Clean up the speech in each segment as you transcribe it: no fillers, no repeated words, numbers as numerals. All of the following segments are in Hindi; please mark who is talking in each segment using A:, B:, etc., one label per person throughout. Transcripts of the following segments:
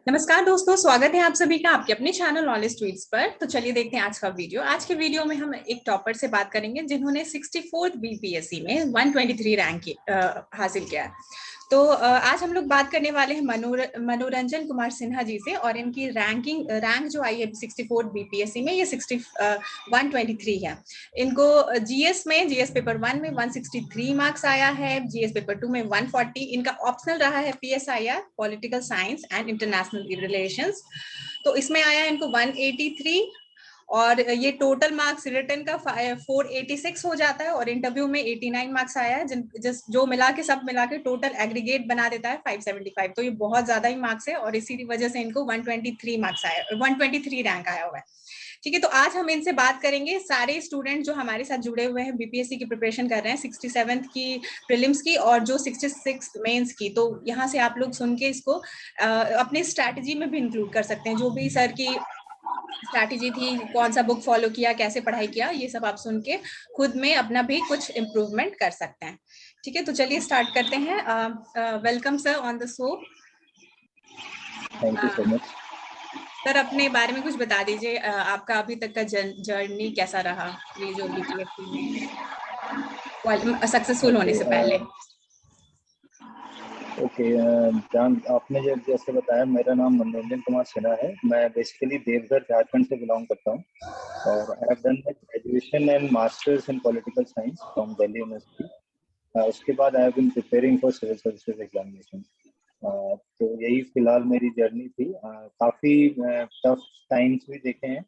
A: नमस्कार दोस्तों, स्वागत है आप सभी का आपके अपने चैनल नॉलेज ट्वीट्स पर। तो चलिए देखते हैं आज का वीडियो। आज के वीडियो में हम एक टॉपर से बात करेंगे जिन्होंने 64th बीपीएससी में 123 रैंक हासिल किया है। तो आज हम लोग बात करने वाले हैं मनोरंजन कुमार सिन्हा जी से, और इनकी रैंक जो आई है 64th बीपीएससी में, ये 123 है। इनको जीएस पेपर 1 में 163 मार्क्स आया है, जीएस पेपर 2 में 140। इनका ऑप्शनल रहा है PSIR, political science and international relations. तो इसमें आया इनको 183, और ये टोटल मार्क्स रिटर्न का 486 हो जाता है, और इंटरव्यू में 89 मार्क्स आया है, जो मिला के सब मिला के टोटल एग्रीगेट बना देता है 575। तो ये बहुत ज्यादा ही मार्क्स है, और इसी वजह से इनको 123 मार्क्स आया, 123 रैंक आया हुआ है। ठीक है, तो आज हम इनसे बात करेंगे। सारे स्टूडेंट जो हमारे साथ जुड़े हुए हैं, बीपीएससी की प्रिपरेशन कर रहे हैं, 67th की प्रीलिम्स की और जो 66th मेंस की। तो यहाँ से आप लोग सुन के इसको अपने स्ट्रैटेजी में भी इंक्लूड कर सकते हैं। जो भी सर की स्ट्रैटेजी थी, कौन सा बुक फॉलो किया, कैसे पढ़ाई किया, ये सब आप सुन के खुद में अपना भी कुछ इम्प्रूवमेंट कर सकते हैं। ठीक है, तो चलिए स्टार्ट करते हैं। Welcome sir on the show.
B: Thank you so much.
A: Sir, अपने बारे में कुछ बता दीजिए। आपका अभी तक का जर्नी कैसा रहा, ये जो बीपीएससी में सक्सेसफुल होने से पहले।
B: ओके, जान आपने जैसे बताया, मेरा नाम मनोरंजन कुमार सिन्हा है। मैं बेसिकली देवघर झारखंड से बिलोंग करता हूँ, और I have done my graduation and masters in political science from Delhi university. उसके बाद I have been preparing for civil services examination. तो यही फिलहाल मेरी जर्नी थी। काफ़ी टफ टाइम्स भी देखे हैं,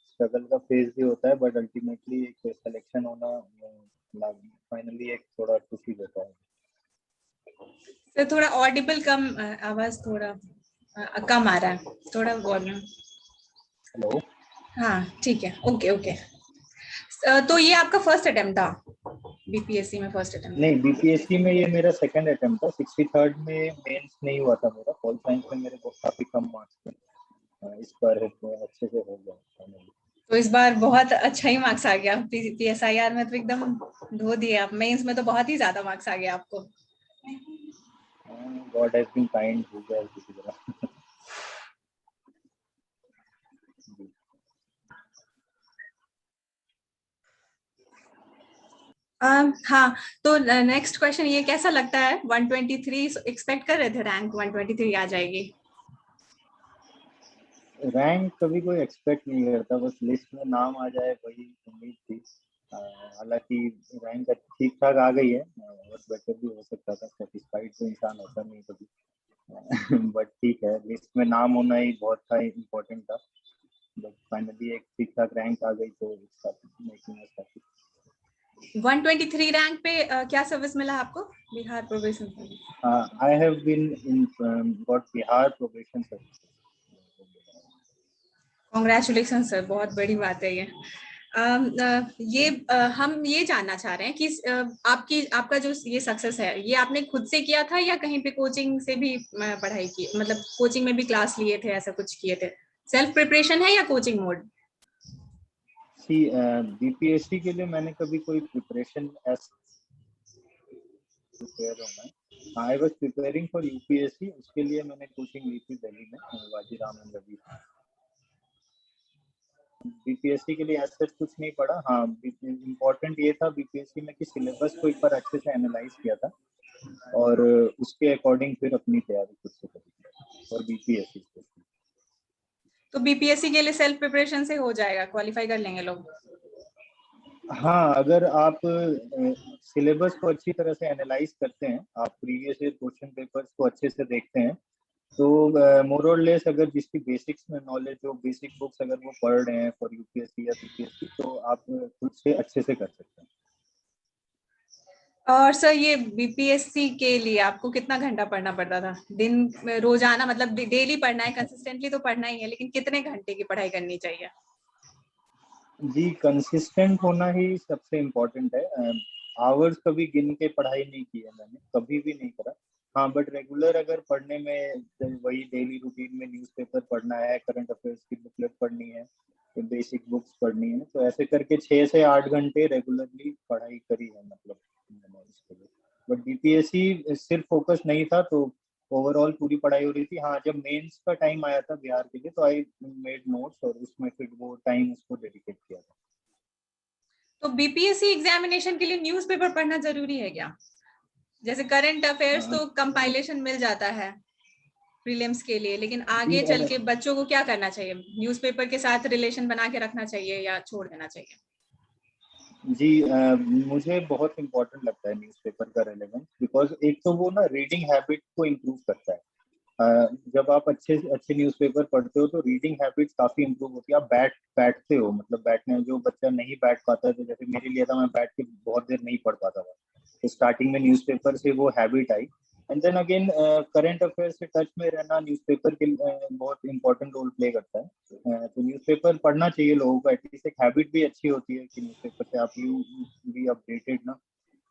B: स्ट्रगल का फेज भी होता है, बट अल्टीमेटली एक सिलेक्शन होना फाइनली एक थोड़ा खुशी देता है।
A: सर थोड़ा ऑडिबल कम, आवाज थोड़ा कम आ रहा है, थोड़ा वॉल्यूम।
B: हेलो।
A: हाँ ठीक है, ओके ओके। तो ये आपका फर्स्ट अटेम्प्ट था बीपीएससी में? फर्स्ट अटेम्प्ट
B: नहीं, बीपीएससी में ये मेरा सेकंड अटेम्प्ट था। 63rd में मेंस नहीं हुआ था मेरा। पॉल साइंस में मेरे को काफी कम मार्क्स थे। इस बार अच्छे से हो गया फाइनली।
A: तो इस बार बहुत अच्छा ही मार्क्स आ गया। पीएसआईआर में तो एकदम धो दिए आप, मेंस में तो बहुत ही ज्यादा मार्क्स आ गया आपको।
B: गॉड हैज बीन काइंड, हो गया किसी तरह।
A: हाँ, तो नेक्स्ट क्वेश्चन ये कैसा लगता है? 123 एक्सपेक्ट कर रहे थे रैंक 123 आ जाएगी?
B: रैंक कभी कोई एक्सपेक्ट नहीं करता, बस लिस्ट में नाम आ जाए वही उम्मीद थी। हालांकि रैंक ठीक ठाक आ गई है, और बेटर भी हो सकता था। सेटिस्फाइड तो इंसान होता नहीं कभी। बट ठीक है, लिस्ट में नाम होना ही बहुत था, इम्पोर्टेंट था। बट फाइनली एक ठीक ठाक रैंक आ गई, तो मेकिंग अस हैप्पी।
A: 123 रैंक पे क्या सर्विस मिला आपको? Bihar probation service?
B: I have been in got Bihar probation service.
A: Congratulation sir, बहुत बड़ी बात है ये। हम ये जानना चाह रहे हैं कि आपका जो ये सक्सेस है, ये आपने खुद से किया था या कहीं पे कोचिंग से भी पढ़ाई की, मतलब कोचिंग में भी क्लास लिए थे, ऐसा कुछ किए थे? सेल्फ प्रिपरेशन है या कोचिंग मोड?
B: सी बीपीएससी के लिए मैंने कभी कोई प्रिपरेशन प्रिपेयर होना है। I was preparing for UPSC. उसके लिए मैंने कोचिंग ली थी दिल्ली में, वाजीराम एंड रवि। बीपीएससी के लिए आज तक कुछ नहीं पढ़ा। हाँ, इम्पोर्टेंट ये था बीपीएससी में कि सिलेबस को एक बार अच्छे से एनालाइज किया था, और उसके अकॉर्डिंग फिर अपनी तैयारी खुद से करी थी और बीपीएससी।
A: तो बीपीएससी के लिए सेल्फ प्रिपरेशन से हो जाएगा, क्वालिफाई कर लेंगे लोग?
B: हाँ, अगर आप सिलेबस को अच्छी तरह से एनालाइज करते हैं, आप प्रीवियस ईयर क्वेश्चन पेपर्स को अच्छे से देखते हैं, तो मोर और लेस अगर जिसकी बेसिक्स में नॉलेज हो, बेसिक बुक्स अगर वो पढ़ रहे हैं फॉर यूपीएससी या बीपीएससी, तो आप खुद से अच्छे से कर सकते हैं।
A: और सर, ये बीपीएससी के लिए आपको कितना घंटा पढ़ना पड़ता था दिन में, रोजाना? मतलब डेली पढ़ना है, कंसिस्टेंटली तो पढ़ना ही है, लेकिन कितने घंटे की पढ़ाई करनी चाहिए?
B: जी, कंसिस्टेंट होना ही सबसे इम्पोर्टेंट है। आवर्स कभी गिन के पढ़ाई नहीं की है मैंने, कभी भी नहीं करा। हाँ, बट रेगुलर अगर पढ़ने में, वही डेली रूटीन में न्यूज़पेपर पढ़ना है, करंट अफेयर्स की बुकलेट पढ़नी है, तो बेसिक बुक्स पढ़नी है, तो ऐसे करके 6 से 8 घंटे रेगुलरली पढ़ाई करी है, मतलब मैंने इसके लिए। बट बीपीएससी सिर्फ फोकस नहीं था, तो ओवरऑल पूरी पढ़ाई हो रही थी। हाँ, जब मेंस का टाइम आया था बिहार के लिए तो आई मेड नोट्स और उसमें फिर वो टाइम उसको डेडिकेट किया था।
A: तो बीपीएससी एग्जामिनेशन के लिए न्यूज़पेपर पढ़ना जरूरी है क्या? जैसे करंट अफेयर्स तो कंपाइलेशन मिल जाता है प्रीलिम्स के लिए, लेकिन आगे
B: जी
A: चल के बच्चों को क्या करना चाहिए? न्यूज़पेपर के साथ रिलेशन बना के रखना चाहिए या छोड़ देना चाहिए?
B: जी मुझे बहुत इम्पोर्टेंट लगता है न्यूज़पेपर का रेलेवेंस, बिकॉज एक तो वो ना रीडिंग हैबिट को इम्प्रूव करता है। जब आप अच्छे अच्छे न्यूज़पेपर पढ़ते हो तो रीडिंग हैबिट्स काफी इंप्रूव होती है। आप बैठते हो, मतलब बैठने, जो बच्चा नहीं बैठ पाता है, तो जैसे मेरे लिए था, मैं बैठ के बहुत देर नहीं पढ़ पाता था, तो स्टार्टिंग में न्यूज़पेपर से वो हैबिट आई। And then again current affair से टच में रहना न्यूज़पेपर के बहुत इंपॉर्टेंट रोल प्ले करता है। तो न्यूज़पेपर पढ़ना चाहिए लोगों को, एटलीस्ट एक हैबिट भी अच्छी होती है कि न्यूज़पेपर से आप यू बी अपडेटेड ना,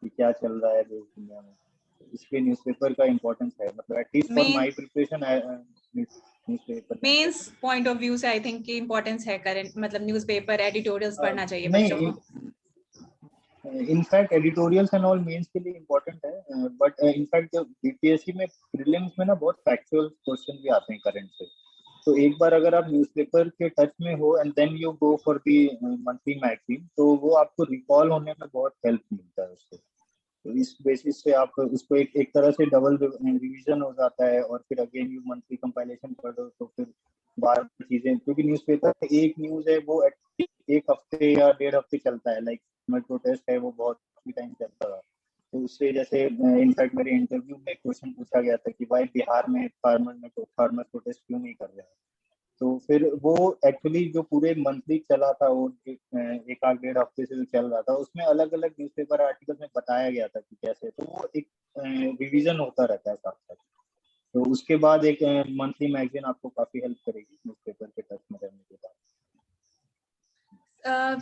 B: कि क्या चल रहा है देश दुनिया में। इसलिए न्यूज़पेपर का इम्पोर्टेंस है, मतलब at least for
A: main
B: my preparation newspaper
A: mains
B: important
A: point of view से आई थिंक की इम्पोर्टेंस है करंट, मतलब न्यूज़पेपर एडिटोरियल्स
B: है।
A: पढ़ना चाहिए बच्चों
B: नहीं,
A: को।
B: In fact editorials and all mains के लिए इम्पोर्टेंट है, बट इनफैक्ट जब बीपीएससी में प्रीलिम्स में ना बहुत फैक्चुअल क्वेश्चन भी आते हैं करंट से। तो एक बार अगर आप न्यूज़पेपर के टच में हो and then you go for the monthly magazine, तो वो आपको रिकॉल होने में बहुत हेल्प मिलता है उससे। तो इस बेसिस से आप उसको एक तरह से डबल रिवीजन हो जाता है, और फिर अगेन यू मंथली कंपाइलेशन पढ़ो तो फिर बार चीजें, क्योंकि न्यूज़पेपर एक न्यूज है वो एक हफ्ते या 1.5 हफ्ते चलता है। लाइक में प्रोटेस्ट है वो बहुत ही टाइम चलता रहा, तो उससे जैसे इनफैक्ट मेरे इंटरव्यू में क्वेश्चन पूछा गया था कि भाई बिहार में फार्मर प्रोटेस्ट क्यों नहीं कर रहे हैं। तो फिर वो एक्चुअली जो पूरे मंथली चला था, वो एक आध 1.5 हफ्ते से जो चल रहा था, उसमें अलग अलग न्यूज़पेपर आर्टिकल में बताया गया था कि कैसे, तो वो एक रिवीजन होता रहता है साथ साथ। तो उसके बाद एक मंथली मैगजीन आपको काफी हेल्प करेगी न्यूज़पेपर के टच में रहने के बाद।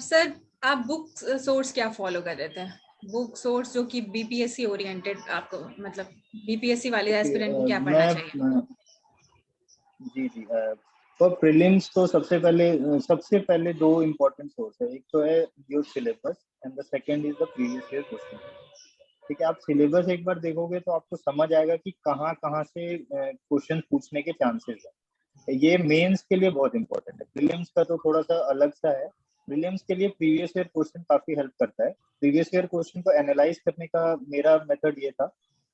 A: सर, आप बुक सोर्स क्या फॉलो कर रहे थे? बुक सोर्स जो कि बीपीएससी ओरिएंटेड, आपको मतलब बीपीएससी वाले
B: ओके,
A: एस्पिरेंट को क्या पढ़ना चाहिए?
B: मैं जी जी, तो प्रीलिम्स तो सबसे पहले दो इम्पोर्टेंट सोर्स है। एक तो है your syllabus and the second is the previous year question. ठीक है, आप सिलेबस एक बार देखोगे तो आपको समझ आएगा कि कहाँ कहाँ से क्वेश्चन पूछने के चांसेस है। ये मेंस के लिए बहुत इंपॉर्टेंट है, प्रीलिम्स का तो थोड़ा सा अलग सा है। प्रीलिम्स के लिए प्रीवियस ईयर क्वेश्चन काफी हेल्प करता है। प्रीवियस ईयर क्वेश्चन को एनालाइज करने का मेरा मेथड ये था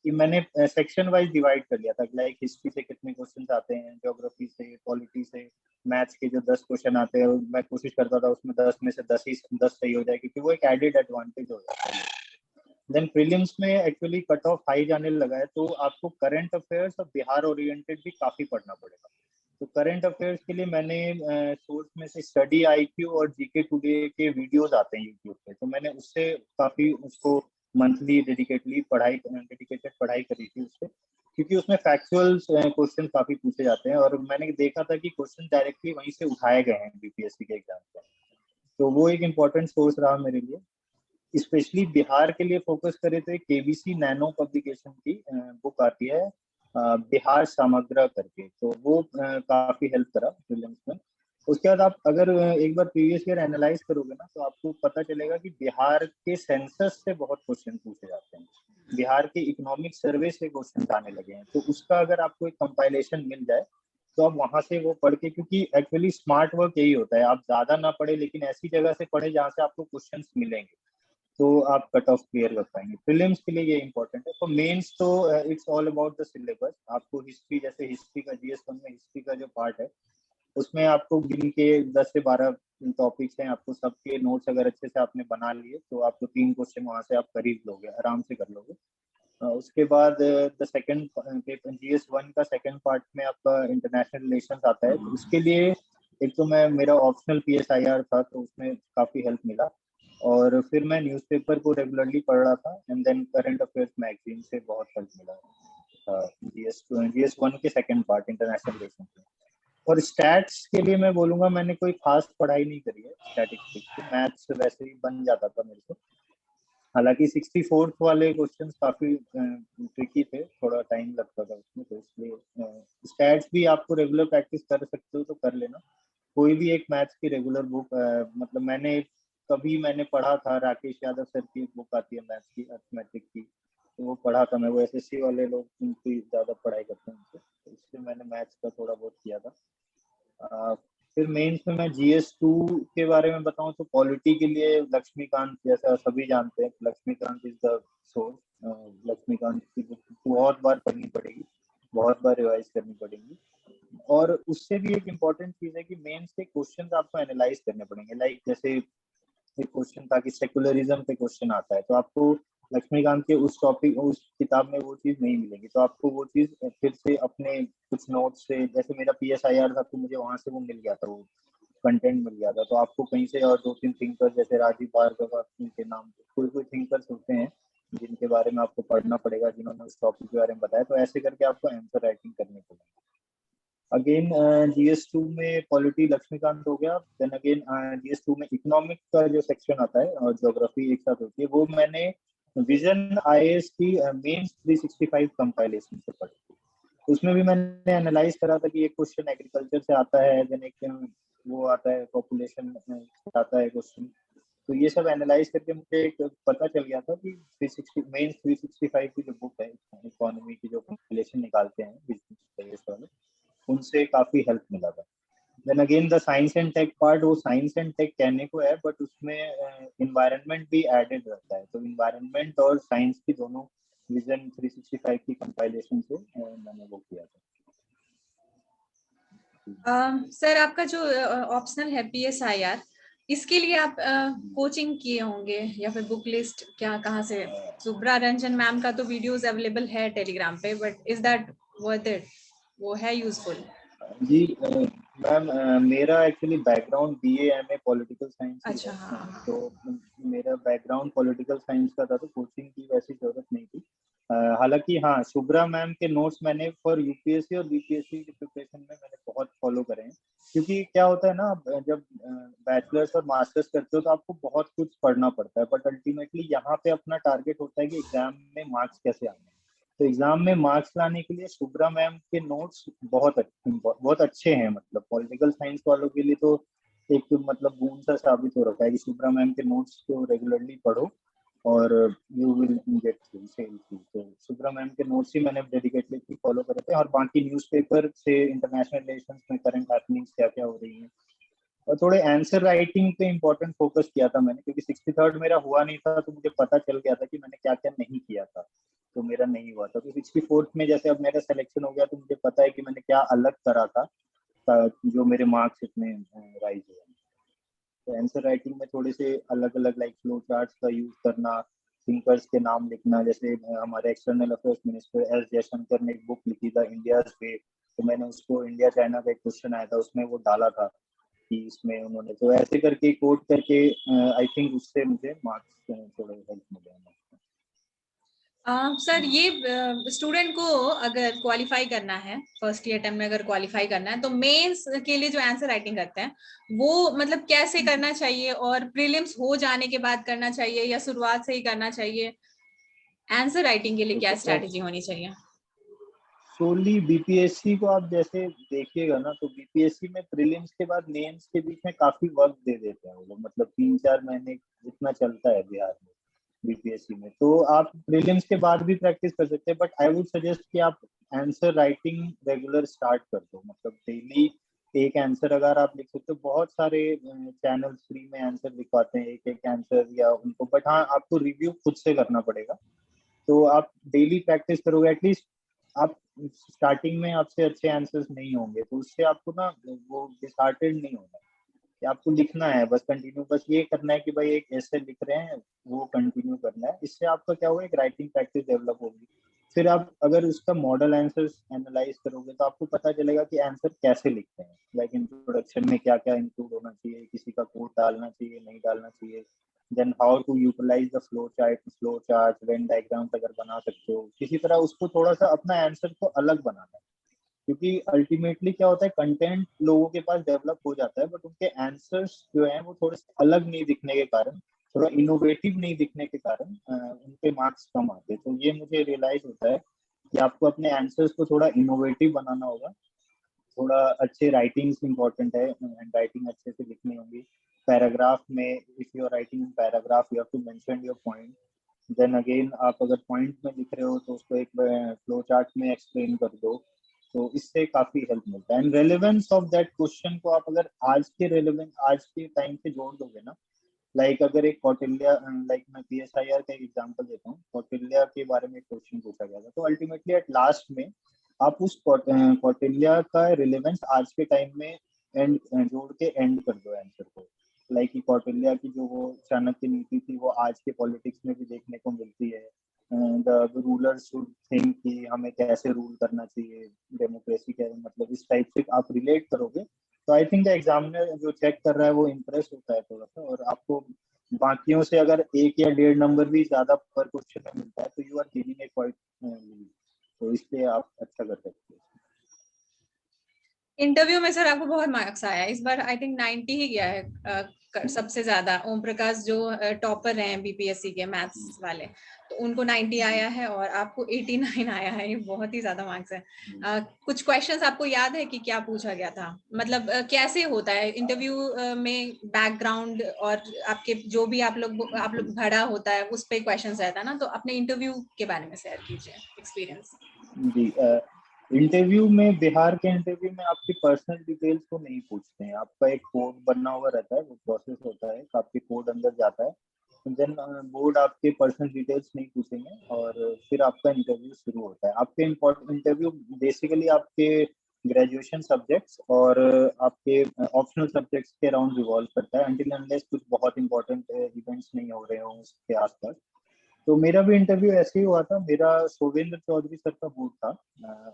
B: कि मैंने सेक्शन वाइज डिवाइड कर लिया था। लाइक हिस्ट्री से कितने क्वेश्चन आते हैं, ज्योग्राफी से, पॉलिटी से, मैथ्स के जो 10 क्वेश्चन आते हैं, मैं कोशिश करता था उसमें 10 में से 10 सही हो जाए, क्योंकि वो एक एडेड एडवांटेज हो जाता है। देन प्रीलिम्स में एक्चुअली कट ऑफ हाई जाने लगा है, तो आपको करंट अफेयर्स और बिहार ओरिएंटेड भी काफी पढ़ना पड़ेगा। तो करंट अफेयर्स के लिए मैंने सोर्स में से स्टडी आईक्यू और जीके टुडे के वीडियोस आते हैं यूट्यूब पे, तो मैंने उससे काफी उसको मंथली डेडिकेटेड पढ़ाई करी थी उससे, क्योंकि उसमें फैक्चुअल क्वेश्चन काफी पूछे जाते हैं, और मैंने देखा था कि क्वेश्चन डायरेक्टली वहीं से उठाए गए हैं बीपीएससी के एग्जाम में। तो वो एक इम्पोर्टेंट सोर्स रहा मेरे लिए। स्पेशली बिहार के लिए फोकस करें तो केबीसी नैनो पब्लिकेशन की बुक आती है, बिहार समग्र करके, तो वो काफी हेल्प करा प्रीलिम्स में। उसके बाद आप अगर एक बार प्रीवियस ईयर एनालाइज करोगे ना, तो आपको पता चलेगा कि बिहार के सेंसस से बहुत क्वेश्चन पूछे जाते हैं, बिहार के इकोनॉमिक सर्वे से क्वेश्चन आने लगे हैं। तो उसका अगर आपको एक कंपाइलेशन मिल जाए तो आप वहां से वो पढ़ के, क्योंकि एक्चुअली स्मार्ट वर्क यही होता है, आप ज्यादा ना पढ़े लेकिन ऐसी जगह से पढ़े जहाँ से आपको क्वेश्चंस मिलेंगे, तो आप कट ऑफ क्लियर कर पाएंगे। प्रीलिम्स के लिए ये इंपॉर्टेंट है। तो मेंस तो it's all about the syllabus. आपको हिस्ट्री, जैसे हिस्ट्री का जीएस 1 में हिस्ट्री का जो पार्ट है, उसमें आपको गिन के 10 से 12 टॉपिक्स हैं, आपको सबके नोट्स अगर अच्छे से आपने बना लिए तो आपको 3 क्वेश्चन वहां से आप खरीद लोगे, आराम से कर लोगे। उसके बाद द सेकंड पेपर जीएस 1 का सेकंड पार्ट में आपका इंटरनेशनल रिलेशंस आता है, तो उसके लिए एक तो मैं मेरा ऑप्शनल पीएसआईआर था, तो उसमें काफी हेल्प मिला। और फिर मैं न्यूज़पेपर को रेगुलरली पढ़ रहा था, and then current affairs magazine से बहुत हेल्प मिला जीएस 1 के सेकंड पार्ट इंटरनेशनल रिलेशंस में। और स्टैट्स के लिए मैं बोलूंगा, मैंने कोई खास पढ़ाई नहीं करी है स्टैटिस्टिक्स की, मैथ्स वैसे ही बन जाता था मेरे को। हालांकि 64th वाले क्वेश्चन काफी ट्रिकी थे, थोड़ा टाइम लगता था उसमें, तो इसलिए स्टैट्स भी आपको रेगुलर प्रैक्टिस कर सकते हो तो कर लेना। कोई भी एक मैथ्स की रेगुलर बुक, मतलब मैंने पढ़ा था, राकेश यादव सर की एक बुक आती है मैथ्स की, अर्थमेटिक की, तो वो पढ़ा था मैं, वो एसएससी वाले लोग उनकी ज़्यादा पढ़ाई करते हैं उनसे, तो इसलिए मैंने मैथ्स का थोड़ा बहुत किया था। अ, फिर मेंस में मैं जीएस 2 के बारे में बताऊं तो पॉलिटी के लिए लक्ष्मीकांत, जैसा सभी जानते हैं, Laxmikant is the source. Laxmikant की बुक बहुत बार पढ़नी पड़ेगी, बहुत बार रिवाइज करनी पड़ेगी। और उससे भी एक इम्पॉर्टेंट चीज है कि मेंस के क्वेश्चंस आपको एनालाइज करने पड़ेंगे। लाइक जैसे एक क्वेश्चन था कि सेकुलरिज्म पे क्वेश्चन आता है, तो आपको लक्ष्मीकांत के उस टॉपिक, उस किताब में वो चीज नहीं मिलेगी, तो आपको वो चीज फिर से अपने कुछ नोट्स से, जैसे मेरा पीएसआईआर था तो मुझे वहां से वो मिल गया था, वो कंटेंट मिल गया था, तो आपको कहीं से और 2-3 थिंकर जैसे राजीव भार्गव के नाम पे कोई कोई थिंकर्स होते हैं जिनके बारे में आपको पढ़ना पड़ेगा, जिन्होंने उस टॉपिक के बारे में बताया, तो ऐसे करके आपको आंसर राइटिंग करनी पड़ेगी। अगेन जीएस 2 में पॉलिटी लक्ष्मीकांत हो गया। देन अगेन जीएस 2 में इकोनॉमिक का जो सेक्शन आता है और ज्योग्राफी एक साथ होती है, वो मैंने विजन आईएएस की मेंस 365 कंपाइलेशन से पढ़ी। उसमें भी मैंने एनालाइज करा था कि एक क्वेश्चन एग्रीकल्चर से आता है, देन एक वो आता है पॉपुलेशन से आता है क्वेश्चन, तो ये सब एनालाइज करके मुझे एक पता चल गया था कि 360 मेंस 365 की जो बुक है इकोनॉमी की, जो कंपाइलेशन निकालते हैं बिजनेस वाले, उनसे काफी हेल्प मिला था। Then again the science and tech part, वो साइंस एंड टेक कहने को है बट उसमें इन्वायरमेंट भी एडेड रहता है, तो इन्वायरमेंट और साइंस की दोनों विजन 365 की कंपाइलेशन से मैंने वो किया था।
A: सर आपका जो ऑप्शनल है पीएसआईआर, इसके लिए आप कोचिंग किए होंगे या फिर बुक लिस्ट क्या कहाँ से? सुब्रा रंजन मैम का तो वीडियोस अवेलेबल है टेलीग्राम पे, but is that worth it? वो है यूजफुल?
B: जी मैम, मेरा actually background BA MA political science ही
A: अच्छा,
B: है,
A: हाँ हाँ।
B: तो मेरा बैकग्राउंड पॉलिटिकल साइंस का था, तो कोचिंग की वैसी जरूरत नहीं थी। हालांकि हाँ, शुभ्रा मैम के नोट्स मैंने फॉर यूपीएससी और बीपीएससी की प्रिपरेशन में मैंने बहुत फॉलो करे हैं, क्योंकि क्या होता है ना, जब बैचलर्स और मास्टर्स करते हो तो आपको बहुत कुछ पढ़ना पड़ता है, बट अल्टीमेटली यहाँ पे अपना टारगेट होता है कि एग्जाम में मार्क्स कैसे आने हैं। तो एग्जाम में मार्क्स लाने के लिए शुभ्रा मैम के नोट्स बहुत अच्छे हैं, मतलब पॉलिटिकल साइंस वालों के लिए तो एक मतलब बूंद सा साबित हो रखा है कि शुभ्रा मैम के नोट्स को रेगुलरली पढ़ो और यू विल गेट सेम चीज। तो शुभ्रा मैम के नोट्स ही मैंने डेडिकेटली फॉलो करे थे, और बाकी न्यूज़पेपर से इंटरनेशनल रिलेशंस में करंट हैपनिंग्स क्या क्या हो रही हैं, और थोड़े आंसर राइटिंग पे इम्पोर्टेंट फोकस किया था मैंने, क्योंकि 63rd मेरा हुआ नहीं था, तो मुझे पता चल गया था कि मैंने क्या क्या नहीं किया था, तो मेरा नहीं हुआ था। तो 64th में जैसे अब मेरा सिलेक्शन हो गया, तो मुझे पता है कि मैंने क्या अलग करा था, जो मेरे मार्क्स इतने राइज हुए। तो आंसर राइटिंग में थोड़े से अलग अलग, लाइक फ्लो चार्ट्स का यूज करना, थिंकर्स के नाम लिखना, जैसे हमारे external affairs minister S Jaishankar ने एक बुक लिखी था इंडिया वे, तो मैंने उसको इंडिया चाइना का एक क्वेश्चन आया था उसमें वो डाला था कि इसमें उन्होंने, तो ऐसे करके कोट करके आई थिंक उससे मुझे मार्क्स थोड़े हेल्प मिले हैं।
A: सर ये स्टूडेंट को अगर क्वालिफाई करना है, फर्स्ट ईयर टाइम में अगर क्वालिफाई करना है, तो मेंस के लिए जो आंसर राइटिंग करते हैं वो मतलब कैसे करना चाहिए, और प्रीलिम्स हो जाने के बाद करना चाहिए या शुरुआत से ही करना चाहिए? आंसर राइटिंग के लिए क्या
B: देखो,
A: स्ट्रैटेजी होनी चाहिए?
B: सोली बीपीएससी को आप जैसे देखिएगा ना, तो बीपीएससी में प्रीलिम्स के बाद मेंस के बीच में काफी वक्त दे देते हैं वो लोग, मतलब 3-4 महीने जितना चलता है बिहार में बीपीएससी में, तो आप प्रीलिम्स के बाद भी प्रैक्टिस कर सकते हैं, बट आई वुड सजेस्ट कि आप आंसर राइटिंग रेगुलर स्टार्ट कर दो, मतलब डेली एक आंसर अगर आप लिख सकते हो, बहुत सारे चैनल फ्री में आंसर लिखवाते हैं एक एक आंसर या उनको, बट हाँ आपको रिव्यू खुद से करना पड़ेगा। तो आप डेली प्रैक्टिस करोगे एटलीस्ट, आप स्टार्टिंग में आपसे अच्छे आंसर्स नहीं होंगे, तो उससे आपको ना वो डिसहार्टेड नहीं होगा, कि आपको लिखना है बस कंटिन्यू, बस ये करना है कि भाई एक ऐसे लिख रहे हैं, वो कंटिन्यू करना है, इससे आपका क्या होगा, एक राइटिंग प्रैक्टिस डेवलप होगी। फिर आप अगर उसका मॉडल आंसर्स एनालाइज करोगे तो आपको पता चलेगा कि आंसर कैसे लिखते हैं, लाइक इंट्रोडक्शन में क्या क्या इंक्लूड होना चाहिए, किसी का कोड डालना चाहिए नहीं डालना चाहिए, then how to utilize the flow chart Venn diagrams अगर बना सकते हो, किसी तरह उसको थोड़ा सा अपना आंसर को अलग बनाना है, क्योंकि अल्टीमेटली क्या होता है, कंटेंट लोगों के पास डेवलप हो जाता है, बट उनके आंसर्स जो है वो थोड़े से अलग नहीं दिखने के कारण, थोड़ा इनोवेटिव नहीं दिखने के कारण उनके मार्क्स कम आते हैं। तो ये मुझे रियलाइज होता है कि आपको अपने आंसर्स को थोड़ा इनोवेटिव बनाना होगा, थोड़ा अच्छे राइटिंग्स इंपॉर्टेंट है, राइटिंग अच्छे से लिखनी होगी। पैराग्राफ में if you are writing in paragraph you have to mention your point, then again आप अगर पॉइंट में लिख रहे हो तो उसको एक फ्लो चार्ट में एक्सप्लेन कर दो, तो इससे काफी हेल्प मिलता है। And relevance of that question को आप अगर आज के टाइम पे जोड़ दोगे ना, लाइक अगर एक कौटिल्य, लाइक मैं PSIR का एक एग्जांपल देता हूँ, कौटिल्य के बारे में एक क्वेश्चन पूछा गया था, तो अल्टीमेटली एट लास्ट में आप उस कौटिल्य का रिलेवेंस आज के टाइम में एंड जोड़ के एंड कर दो आंसर को। लाइक कौटिल्य की जो वो चाणक्य नीति थी वो आज के पॉलिटिक्स में भी देखने को मिलती है। द रूलर शुड थिंक कि हमें कैसे रूल करना चाहिए, डेमोक्रेसी क्या है, मतलब इस टाइप से आप रिलेट करोगे तो आई थिंक एग्जामिनर जो चेक कर रहा है वो इम्प्रेस होता है थोड़ा सा, और आपको बाकियों से अगर 1 या 1.5 नंबर भी ज्यादा पर क्वेश्चन में मिलता है तो you are gaining a quite lead, तो इसलिए आप अच्छा कर सकते हो।
A: इंटरव्यू में सर आपको बहुत मार्क्स आया इस बार, आई थिंक 90 ही गया है सबसे ज्यादा। ओम प्रकाश जो टॉपर रहे हैं बीपीएससी के मैथ्स वाले, तो उनको 90 आया है और आपको 89 आया है, ये बहुत ही ज्यादा मार्क्स है। कुछ क्वेश्चंस आपको याद है कि क्या पूछा गया था, मतलब कैसे होता है इंटरव्यू में बैकग्राउंड, और आपके जो भी आप लोग भरा होता है उस पे क्वेश्चंस रहता है ना, तो अपने इंटरव्यू के बारे में शेयर कीजिए एक्सपीरियंस।
B: जी, इंटरव्यू में, बिहार के इंटरव्यू में आपकी पर्सनल डिटेल्स को नहीं पूछते हैं, आपका एक कोड बना हुआ रहता है, वो प्रोसेस होता है, आपके कोड अंदर जाता है, देन बोर्ड आपके पर्सनल डिटेल्स नहीं पूछेंगे और फिर आपका इंटरव्यू शुरू होता है। आपके इंटरव्यू बेसिकली आपके ग्रेजुएशन सब्जेक्ट्स और आपके ऑप्शनल सब्जेक्ट्स के अराउंड रिवॉल्व करता है, अनटिल अनलेस कुछ बहुत इंपॉर्टेंट इवेंट्स नहीं हो रहे हों उसके आसपास। तो मेरा भी इंटरव्यू ऐसे ही हुआ था, मेरा सोवेंद्र चौधरी सर का बोर्ड था,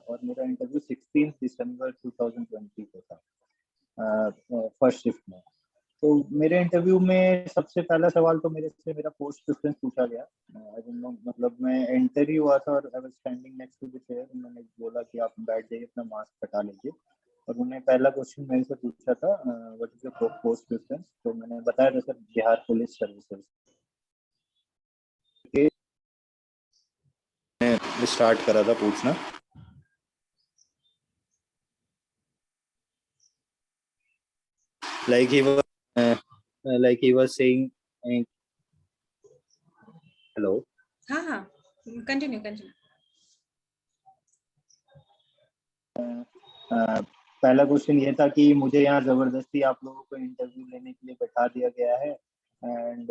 B: और मेरा इंटरव्यू 16 दिसंबर 2020 को था, फर्स्ट शिफ्ट में। तो मेरे इंटरव्यू में सबसे पहला सवाल तो मेरे से मेरा पोस्ट प्रेफरेंस पूछा गया। आई डोंट नो, मतलब मैं एंटर ही हुआ था और I was standing next to the chair, उन्होंने बोला कि आप बैठ जाइए, अपना मास्क हटा लीजिए, और उन्होंने पहला क्वेश्चन मेरे से पूछा था, what is your post preference. तो मैंने बताया था sir Bihar police services. Start करा था पूछना, like he was like he was saying, hello।
A: हाँ हाँ, कंटिन्यू कंटिन्यू।
B: पहला क्वेश्चन ये था कि मुझे यहाँ जबरदस्ती आप लोगों को इंटरव्यू लेने के लिए बैठा दिया गया है, एंड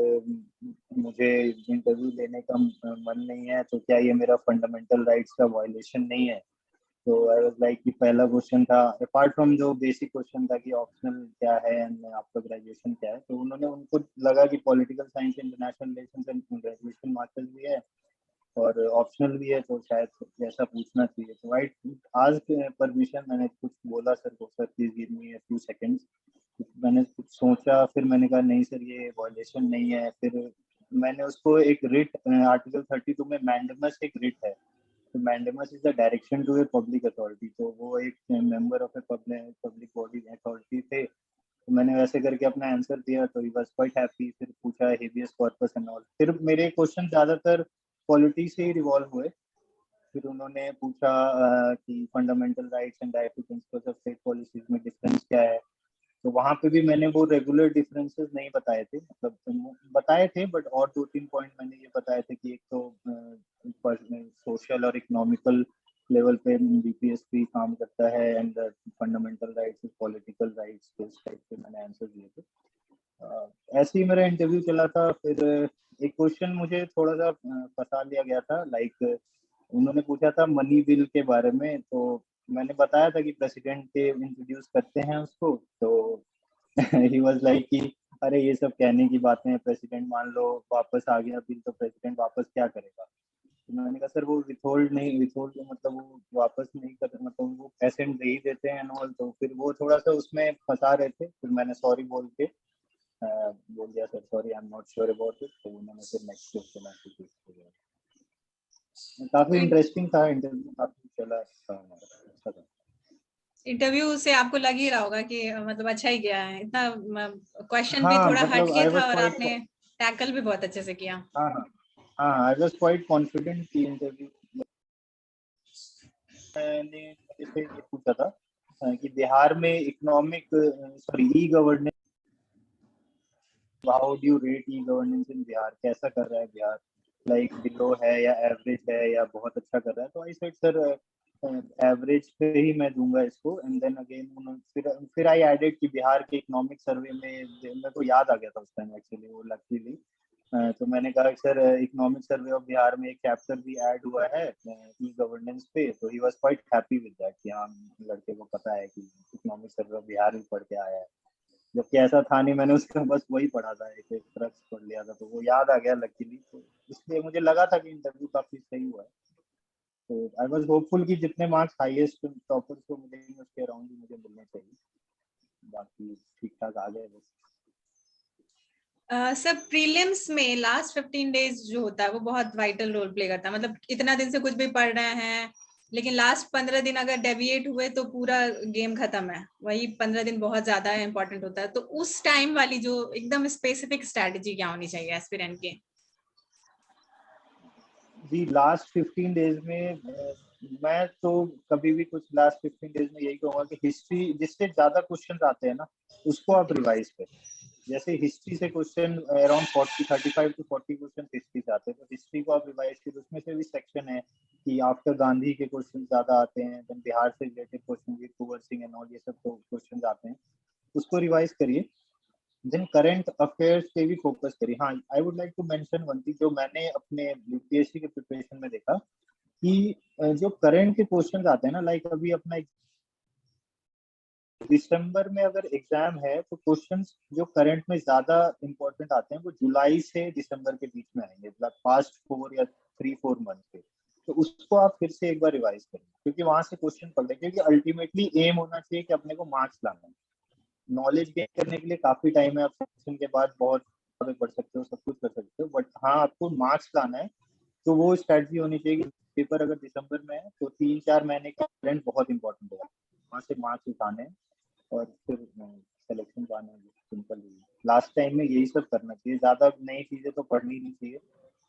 B: मुझे इंटरव्यू लेने का मन नहीं है, तो क्या ये मेरा फंडामेंटल राइट्स का वायलेशन नहीं है। तो आई वाज लाइक कि पहला क्वेश्चन था, अपार्ट फ्रॉम जो बेसिक क्वेश्चन था कि ऑप्शनल क्या है एंड आपका ग्रेजुएशन क्या है, तो उन्होंने, उनको लगा कि political science international relations and graduation masters भी है और ऑप्शनल भी है, तो शायद ऐसा पूछना चाहिए। तो आई आज परमिशन, मैंने कुछ बोला सर को, sir please give me few seconds. मैंने कुछ सोचा, फिर मैंने कहा नहीं सर ये वॉयलेशन नहीं है। फिर मैंने उसको एक रिट, आर्टिकल 32 में मैंडेमस एक रिट है, तो mandamus is the direction to a public authority, तो वो एक member of a public body authority थे। तो मैंने वैसे करके अपना आंसर दिया, तो ही वाज क्वाइट हैप्पी। फिर पूछा हेबियस कॉर्पस एंड ऑल, फिर मेरे क्वेश्चन ज्यादातर पॉलिटी से ही रिवॉल्व हुए। फिर उन्होंने पूछा कि fundamental rights and directive principles of state policies में डिफरेंस क्या है। तो वहां पे भी मैंने वो रेगुलर डिफरेंसेस नहीं बताए थे, मतलब बताए थे, बट और 2-3 पॉइंट मैंने ये बताए थे कि एक तो सोशल और इकोनॉमिकल लेवल पे बीपीएसपी काम करता है, and fundamental rights political rights, तो इस टाइप के मैंने आंसर दिए थे। ऐसे ही मेरा इंटरव्यू चला था। फिर एक क्वेश्चन मुझे थोड़ा सा फंसा लिया गया था, लाइक उन्होंने पूछा था मनी बिल के बारे में, तो मैंने बताया था कि प्रेसिडेंट के इंट्रोड्यूस करते हैं उसको, तो ही वाज लाइक कि अरे ये सब कहने की बातें हैं, प्रेसिडेंट मान लो वापस आ गया बिल तो प्रेसिडेंट वापस क्या करेगा। तो मैंने कहा सर वो विथहोल्ड नहीं, विथहोल्ड मतलब वो वापस नहीं कर, मतलब वो एसेंट दे ही देते हैं एंड ऑल। तो फिर वो थोड़ा सा उसमें फंसा रहे थे, फिर मैंने सॉरी बोल के बोल दिया sir sorry I am not sure about it, तो उन्होंने फिर नेक्स्ट क्वेश्चन आके पूछ लिया। काफी इंटरेस्टिंग था इंटरव्यू, काफी चला था हमारा, अच्छा था।
A: इंटरव्यू से आपको लग ही रहा होगा कि मतलब अच्छा ही गया है, इतना क्वेश्चन भी
B: हाँ
A: थोड़ा
B: मतलब
A: हटके
B: आई
A: था
B: वाज
A: और
B: क्वाइट,
A: आपने टैकल भी बहुत अच्छे से किया।
B: हाँ हाँ हाँ, आई वाज क्वाइट कॉन्फिडेंट कि इंटरव्यू ने मेरे से ये पूछा था कि बिहार में economic, sorry e governance, how do you rate e governance in Bihar, कैसा कर रहा है बिहार। लाइक बिलो है या एवरेज है या बहुत अच्छा कर रहा है, तो आई सेड सर एवरेज पे ही मैं दूंगा इसको। एंड देन अगेन फिर आई एडेड कि बिहार के इकोनॉमिक सर्वे में मेरे को याद आ गया था उस टाइम एक्चुअली, वो लकीली। तो मैंने कहा कि sir economic survey of Bihar में एक चैप्टर भी ऐड हुआ है ई गवर्नेंस पे, तो he was quite happy with that कि हाँ लड़के को पता है कि इकोनॉमिक सर्वे ऑफ बिहार भी पढ़ के आया है। जबकि ऐसा था नहीं, मैंने उसका बस वही पढ़ा था, एक एक ट्रक्स पढ़ लिया था, तो वो याद आ गया लकीली। तो इसलिए मुझे लगा था कि इंटरव्यू काफी सही हुआ है। तो आई वाज होपफुल कि जितने मार्क्स हाईएस्ट टॉपर्स को मिलेंगे उसके अराउंड ही मुझे मिलने चाहिए। बाकी ठीक ठाक आ गए बस।
A: सर प्रीलिम्स में लास्ट 15 डेज जो होता है वो बहुत वाइटल रोल प्ले करता है। मतलब इतना दिन से कुछ भी पढ़ रहे हैं, लेकिन लास्ट 15 दिन अगर डेविएट हुए तो पूरा गेम खत्म है। वही 15 दिन बहुत ज्यादा इंपॉर्टेंट होता है। तो उस टाइम वाली जो एकदम स्पेसिफिक स्ट्रेटजी क्या होनी चाहिए एस्पिरेंट के?
B: जी लास्ट 15 डेज में मैं तो कभी भी कुछ लास्ट 15 डेज में यही कहूंगा कि हिस्ट्री जिससे ज्यादा क्वेश्चन आते हैं ना उसको आप रिवाइज करें। जैसे हिस्ट्री से question around 35 to 40 question history से आते हैं, तो हिस्ट्री को आप रिवाइज करें। उसमें से भी सेक्शन है कि आफ्टर गांधी के क्वेश्चन ज्यादा आते हैं, देन बिहार से रिलेटेड क्वेश्चन भी, कुंवर सिंह एंड ऑल ये सब क्वेश्चन आते हैं, उसको रिवाइज करिए। देन करंट अफेयर्स पे भी फोकस करिए। हाँ I would like to mention one thing जो मैंने अपने यूपीएससी के प्रिपरेशन में देखा कि जो करंट के क्वेश्चंस आते हैं ना, लाइक अभी अपना दिसंबर में अगर एग्जाम है तो क्वेश्चंस जो करंट में ज्यादा इंपॉर्टेंट आते हैं वो जुलाई से दिसंबर के बीच में आएंगे, मतलब पास्ट 4 या 3-4 मंथ के। तो उसको आप फिर से एक बार रिवाइज करें क्योंकि वहां से क्वेश्चन पढ़ रहे हैं, क्योंकि अल्टीमेटली एम होना चाहिए कि अपने को मार्क्स लाना है। नॉलेज गेन करने के लिए काफी टाइम है, आप सेशन के बाद बहुत आगे बढ़ सकते हो, सब कुछ कर सकते हो, बट हाँ आपको मार्क्स लाना है। तो वो स्ट्रेटजी होनी चाहिए कि पेपर अगर दिसंबर में है तो 3-4 महीने का करंट बहुत इंपॉर्टेंट होगा, वहां से मार्क्स उठाने हैं और फिर सिलेक्शन पाना है। सिंपल ही लास्ट टाइम में यही सब करना चाहिए, ज्यादा नई चीजें तो पढ़नी नहीं चाहिए।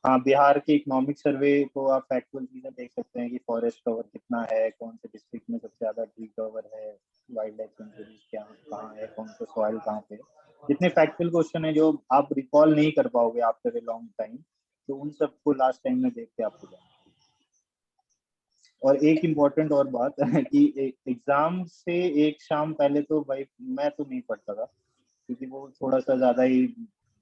B: हाँ बिहार के इकोनॉमिक सर्वे को आप फैक्चुअल चीजें देख सकते हैं कि फॉरेस्ट कवर कितना है, कौन से डिस्ट्रिक्ट में सबसे ज्यादा ट्री कवर है, वाइल्ड लाइफ सेंचुरीज क्या कहाँ है, कौन सा सॉइल कहाँ पे है। जितने फैक्चुअल क्वेश्चन है जो आप रिकॉल नहीं कर पाओगे आफ्टर ए लॉन्ग टाइम, तो उन सबको लास्ट टाइम में देख के आपको जाना। और एक इम्पोर्टेंट और बात है कि एग्जाम से एक शाम पहले तो भाई मैं तो नहीं पढ़ता था, क्योंकि वो थोड़ा सा ज्यादा ही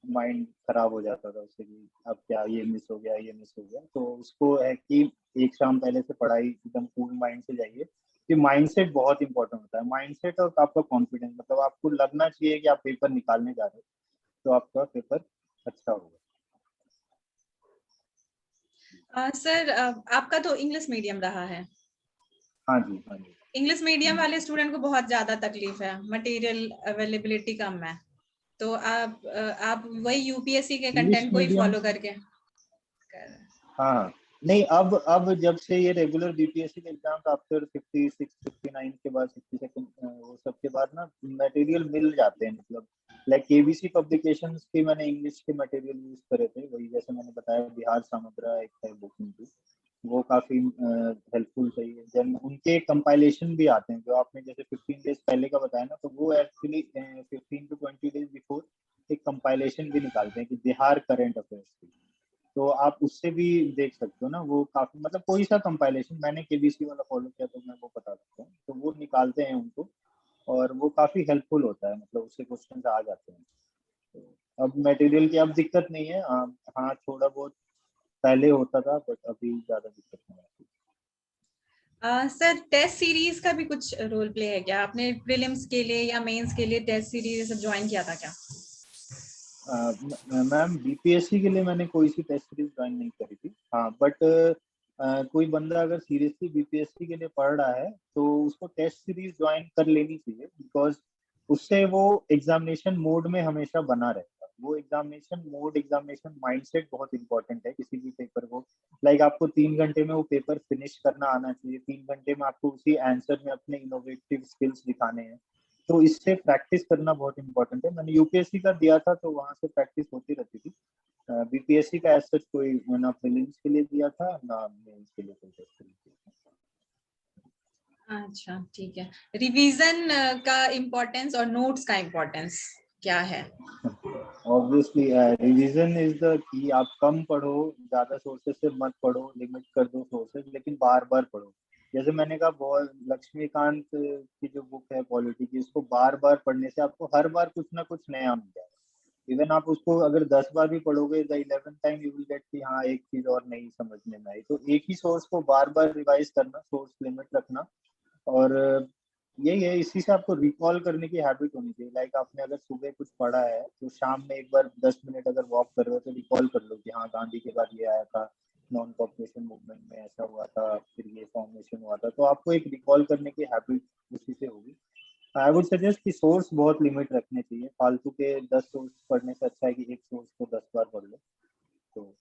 B: माइंड खराब हो जाता था उससे कि अब क्या ये मिस हो गया ये मिस हो गया। तो उसको है कि एक शाम पहले से पढ़ाई एकदम कूल माइंड से जाइए, कि माइंडसेट बहुत इंपॉर्टेंट होता है। माइंडसेट और आपका कॉन्फिडेंस, मतलब आपको लगना चाहिए कि आप पेपर निकालने जा रहे हो, तो आपका पेपर अच्छा होगा।
A: सर आपका तो इंग्लिश मीडियम रहा है।
B: हाँ जी हाँ जी।
A: इंग्लिश मीडियम वाले स्टूडेंट को बहुत ज्यादा तकलीफ है, मटेरियल अवेलेबिलिटी कम है। तो आप वही यूपीएससी के
B: इंग्लिश
A: कंटेंट को ही
B: मीडियम,
A: फॉलो करके कर।
B: हाँ हाँ। नहीं अब जब से ये रेगुलर बीपीएससी के एग्जाम आफ्टर 56-59 के बाद 62 वो सब के बाद ना मटेरियल मिल जाते हैं, मतलब लाइक केबीसी पब्लिकेशंस के मैंने इंग्लिश के मटेरियल यूज करे थे, वही जैसे मैंने बताया बिहार समुद्रा एक है बुक उनकी, वो काफी हेल्पफुल सही है। देन उनके कंपाइलेशन भी आते हैं जो आपने जैसे 15 डेज पहले का बताया ना, तो वो एक्चुअली 15 to 20 डेज बिफोर एक कंपाइलेशन भी निकालते हैं कि बिहार करंट अफेयर्स की। तो आप उससे भी देख सकते हो ना, वो काफी मतलब कोई सा कंपाइलेशन मैंने केबीसी वाला फॉलो किया तो मैं वो बता सकता हूँ, तो वो निकालते हैं उनको और वो काफी हेल्पफुल होता है, मतलब उससे क्वेश्चन आ जाते हैं। तो अब मटेरियल की अब दिक्कत नहीं है। हाँ थोड़ा बहुत पहले होता था बट अभी ज्यादा दिक्कत नहीं आती।
A: सर टेस्ट सीरीज का भी कुछ रोल प्ले है क्या? आपने प्रीलिम्स के लिए या मेंस के लिए टेस्ट सीरीज सब ज्वाइन किया था क्या?
B: मैम बीपीएससी के लिए मैंने कोई सी टेस्ट सीरीज ज्वाइन नहीं करी थी, हाँ बट कोई बंदा अगर सीरियसली बीपीएससी के लिए पढ़ रहा है तो उसको टेस्ट सीरीज ज्वाइन कर लेनी चाहिए, बिकॉज उससे वो एग्जामिनेशन मोड में हमेशा बना रहेगा। वो एग्जामिनेशन मोड, एग्जामिनेशन माइंडसेट बहुत इंपॉर्टेंट है किसी भी पेपर को। लाइक आपको 3 घंटे में वो पेपर फिनिश करना आना चाहिए, 3 घंटे में आपको उसी आंसर में अपने इनोवेटिव स्किल्स दिखाने हैं। तो इससे प्रैक्टिस करना बहुत इंपॉर्टेंट है। मैंने यूपीएससी का दिया था तो वहां से प्रैक्टिस होती रहती थी। बीपीएससी का एज सच कोई ना प्रीलिम्स के लिए दिया था ना मेंस के लिए कोई टेस्ट दिया था।
A: अच्छा ठीक है। रिवीजन का इम्पोर्टेंस और नोट्स का इम्पोर्टेंस क्या है?
B: Obviously revision is the key. आप कम पढ़ो, ज्यादा सोर्सेस से मत पढ़ो, लिमिट कर दो सोर्सेस, लेकिन बार बार पढ़ो। जैसे मैंने कहा, बहुत लक्ष्मीकांत की जो बुक है पॉलिटी की, उसको बार बार पढ़ने से आपको हर बार कुछ ना कुछ नया मिल जाएगा। इवन आप उसको अगर 10 बार भी पढ़ोगे, the 11th time you will get कि हाँ एक चीज और नई समझ में आई। तो एक ही सोर्स को बार बार रिवाइज करना, सोर्स लिमिट रखना, और यही है, इसी से आपको रिकॉल करने की हैबिट होनी चाहिए। लाइक आपने अगर सुबह कुछ पढ़ा है तो शाम में एक बार 10 मिनट अगर वॉक कर रहे हो तो रिकॉल कर लो कि हाँ गांधी के बाद ये आया था, नॉन कॉपरेशन मूवमेंट में ऐसा हुआ था, फिर ये फॉर्मेशन हुआ था। तो आपको एक रिकॉल करने की हैबिट उसी से होगी। आई वुड सजेस्ट कि सोर्स बहुत लिमिट रखने चाहिए। फालतू के 10 सोर्स पढ़ने से अच्छा है कि एक सोर्स को 10 बार पढ़ लो। तो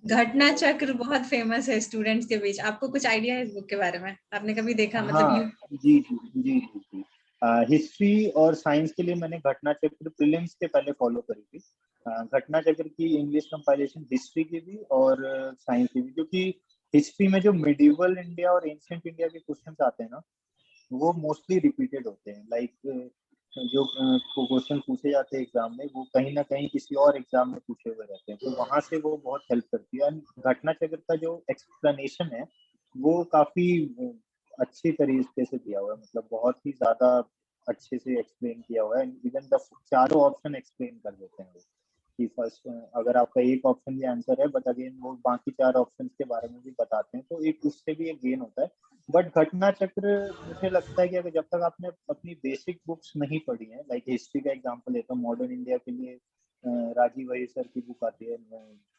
A: घटना चक्र बहुत फेमस है स्टूडेंट्स के बीच, आपको कुछ आइडिया है इस बुक के बारे में? आपने कभी देखा, मतलब
B: हाँ, जी जी जी जी जी। हिस्ट्री और साइंस के लिए मैंने घटना चक्र प्रीलिम्स के पहले फॉलो करी थी। घटना चक्र की इंग्लिश कंपाइलेशन हिस्ट्री की भी और साइंस की भी, क्योंकि हिस्ट्री में जो मिडिवल इंडिया और एंशिएंट इंडिया के क्वेश्चंस आते हैं ना, वो मोस्टली रिपीटेड होते हैं। लाइक जो क्वेश्चन पूछे जाते हैं एग्जाम में, वो कहीं ना कहीं किसी और एग्जाम में पूछे हुए रहते हैं, तो वहां से वो बहुत हेल्प करती है। एंड घटना चक्र का जो एक्सप्लेनेशन है वो काफी अच्छी तरीके से दिया हुआ है, मतलब बहुत ही ज्यादा अच्छे से एक्सप्लेन किया हुआ है। इवन द चारों ऑप्शन एक्सप्लेन कर देते हैं वो, कि फर्स्ट अगर आपका एक ऑप्शन भी आंसर है, बट अगेन वो बाकी 4 ऑप्शन के बारे में भी बताते हैं, तो एक उससे भी एक गेन होता है। बट घटना चक्र मुझे लगता है कि अगर जब तक आपने अपनी बेसिक बुक्स नहीं पढ़ी है, लाइक हिस्ट्री का एग्जांपल लेता हूँ, मॉडर्न इंडिया के लिए राजीव वही सर की बुक आती है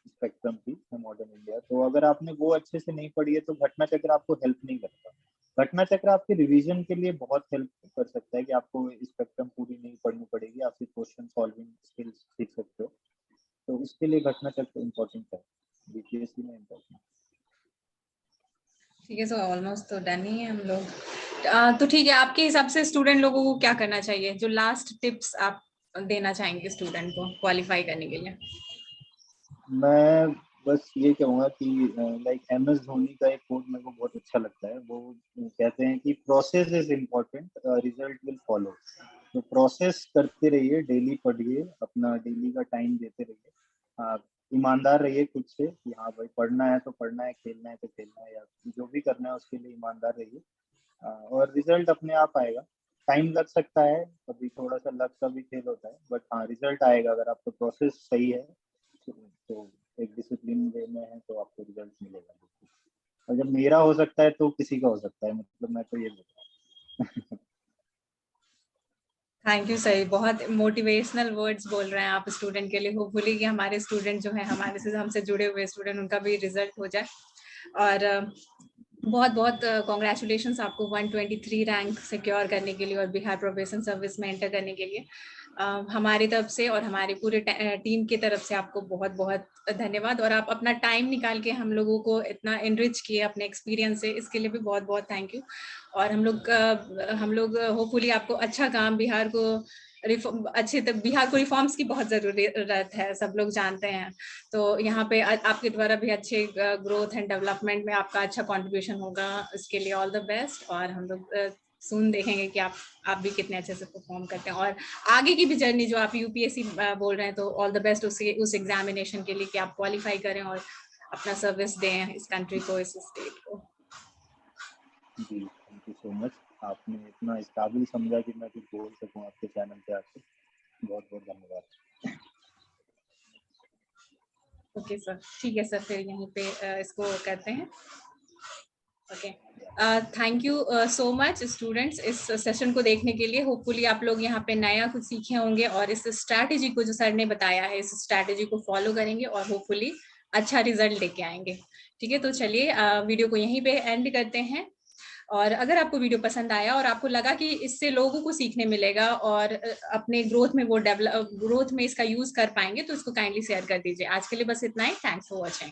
B: स्पेक्ट्रम की, मॉडर्न इंडिया। तो अगर आपने वो अच्छे से नहीं पढ़ी है तो घटना चक्र आपको हेल्प नहीं करता। घटना चक्र आपके रिवीजन के लिए बहुत हेल्प कर सकता है कि आपको स्पेक्ट्रम पूरी नहीं पढ़नी पड़ेगी, आप सिर्फ क्वेश्चन सॉल्विंग स्किल्स सीख सकते हो। तो उसके लिए घटना चक्र इम्पोर्टेंट है, बीपीएससी में इम्पोर्टेंट।
A: ठीक है, सो ऑलमोस्ट तो डन ही है हम लोग। तो ठीक है, आपके हिसाब से स्टूडेंट लोगों को क्या करना चाहिए, जो लास्ट टिप्स आप देना चाहेंगे स्टूडेंट को क्वालिफाई करने के लिए?
B: मैं बस ये कहूँगा कि लाइक एम एस धोनी का एक कोट मेरे को बहुत अच्छा लगता है। वो कहते हैं कि process is important, result will follow. तो प्रोसेस करते रहिए, डेली पढ़िए, अपना डेली का टाइम देते रहिए। आप ईमानदार रहिए खुद से कि हाँ भाई पढ़ना है तो पढ़ना है, खेलना है तो खेलना है, या जो भी करना है उसके लिए ईमानदार रहिए। और रिजल्ट अपने आप आएगा। टाइम लग सकता है, कभी थोड़ा सा लक का भी खेल होता है, बट हाँ रिजल्ट आएगा। अगर आपका प्रोसेस सही है तो एक डिसिप्लिन वे में है तो आपको रिजल्ट मिलेगा। और जब मेरा हो सकता है तो किसी का हो सकता है, मतलब मैं तो ये बोल रहा हूँ।
A: थैंक यू सर, बहुत मोटिवेशनल वर्ड्स बोल रहे हैं आप स्टूडेंट के लिए। होपफुली कि हमारे स्टूडेंट जो है, हमारे से हमसे जुड़े हुए स्टूडेंट, उनका भी रिजल्ट हो जाए। और बहुत बहुत कॉन्ग्रेचुलेशंस आपको 123 रैंक सिक्योर करने के लिए और बिहार प्रोबेशन सर्विस में एंटर करने के लिए। हमारी तरफ से और हमारे पूरे टीम की तरफ से आपको बहुत बहुत धन्यवाद। और आप अपना टाइम निकाल के हम लोगों को इतना एनरिच किए अपने एक्सपीरियंस से, इसके लिए भी बहुत बहुत थैंक यू। और हम लोग होपफुली आपको अच्छा काम, बिहार को बिहार को रिफॉर्म्स की बहुत जरूरत है, सब लोग जानते हैं। तो यहाँ पे आपके द्वारा भी अच्छे ग्रोथ एंड डेवलपमेंट में आपका अच्छा कंट्रीब्यूशन होगा, इसके लिए ऑल द बेस्ट। और हम लोग सुन देखेंगे कि आप भी कितने अच्छे से परफॉर्म करते हैं। और आगे की भी जर्नी जो आप यूपीएससी बोल रहे हैं, तो ऑल द बेस्ट उस एग्जामिनेशन के लिए कि आप क्वालिफाई करें और अपना सर्विस दें इस कंट्री को, इस स्टेट को।
B: जी थैंक यू सो मच। आपने इतना इस काबिल समझा कि मैं कुछ बोल सकूं आपके चैनल पे आके। बहुत बहुत धन्यवाद।
A: ओके सर, ठीक है सर, फिर यहीं पे इसको करते हैं। Okay, thank you so much students इस सेशन को देखने के लिए। होपफुली आप लोग यहाँ पे नया कुछ सीखे होंगे और इस स्ट्रैटेजी को जो सर ने बताया है, इस स्ट्रैटेजी को फॉलो करेंगे और होपफुली अच्छा रिजल्ट लेके आएंगे। ठीक है, तो चलिए वीडियो को यहीं पे एंड करते हैं। और अगर आपको वीडियो पसंद आया और आपको लगा कि इससे लोगों को सीखने मिलेगा और अपने ग्रोथ में वो ग्रोथ में इसका यूज कर पाएंगे, तो इसको काइंडली शेयर कर दीजिए। आज के लिए बस इतना ही। Thanks for watching.